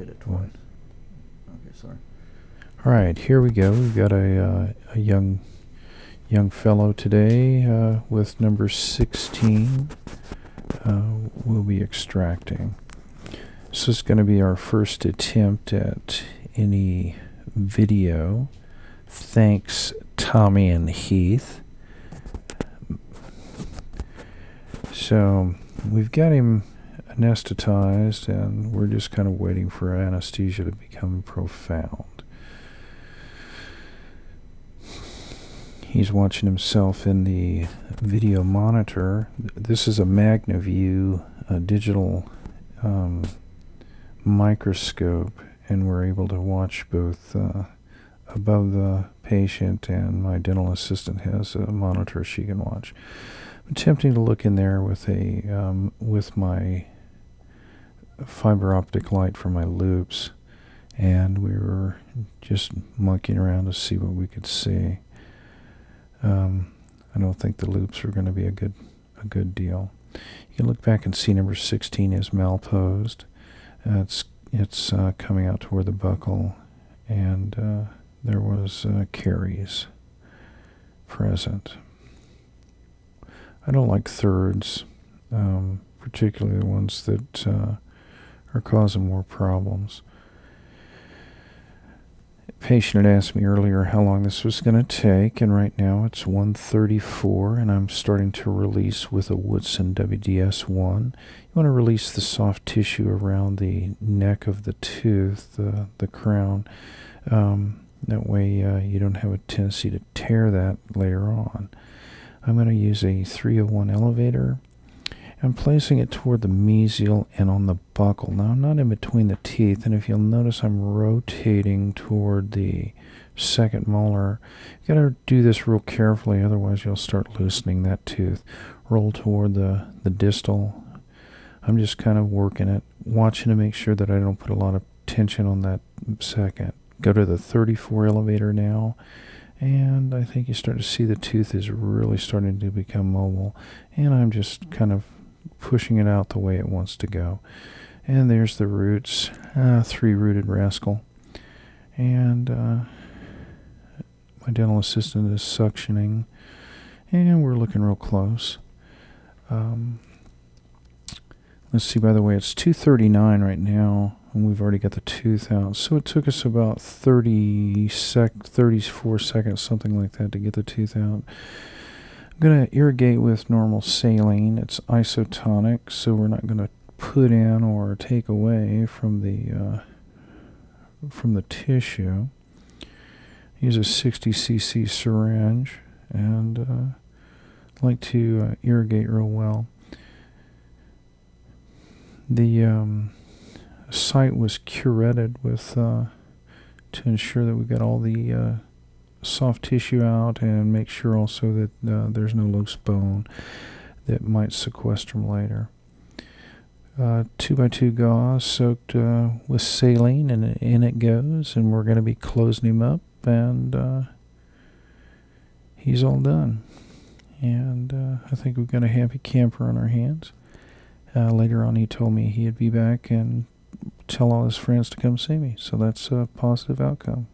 hit it twice. Okay, sorry. All right, here we go. We've got a young fellow today with number 16. We'll be extracting. This is going to be our first attempt at any video. Thanks, Tommy and Heath. So we've got him anesthetized, and we're just kind of waiting for anesthesia to become profound. He's watching himself in the video monitor. This is a MagnaView, a digital microscope, and we're able to watch both above the patient, and my dental assistant has a monitor she can watch. I'm attempting to look in there with a with my fiber optic light for my loops, and we were just monkeying around to see what we could see. I don't think the loops are going to be a good deal. You can look back and see number 16 is malposed. It's coming out toward the buccal, and there was caries present. I don't like thirds, particularly the ones that are causing more problems. The patient had asked me earlier how long this was going to take, and right now it's 1:34, and I'm starting to release with a Woodson WDS1. You want to release the soft tissue around the neck of the tooth, the crown. That way you don't have a tendency to tear that later on. I'm going to use a 301 elevator. I'm placing it toward the mesial and on the buccal. Now, I'm not in between the teeth, and if you'll notice, I'm rotating toward the second molar. You've got to do this real carefully, otherwise you'll start loosening that tooth. Roll toward the distal. I'm just kind of working it, watching to make sure that I don't put a lot of tension on that second. Go to the 34 elevator now, and I think you start to see the tooth is really starting to become mobile, and I'm just kind of pushing it out the way it wants to go. And there's the roots, three-rooted rascal. And my dental assistant is suctioning, and we're looking real close. Let's see, by the way, it's 2:39 right now, and we've already got the tooth out. So it took us about 34 seconds, something like that, to get the tooth out. I'm going to irrigate with normal saline. It's isotonic, so we're not going to put in or take away from the tissue. Use a 60 cc syringe, and like to irrigate real well. The site was curetted with to ensure that we got all the soft tissue out, and make sure also that there's no loose bone that might sequester them later. 2x2 gauze soaked with saline, and in it goes, and we're going to be closing him up, and he's all done. And I think we've got a happy camper on our hands. Later on he told me he'd be back and tell all his friends to come see me, so that's a positive outcome.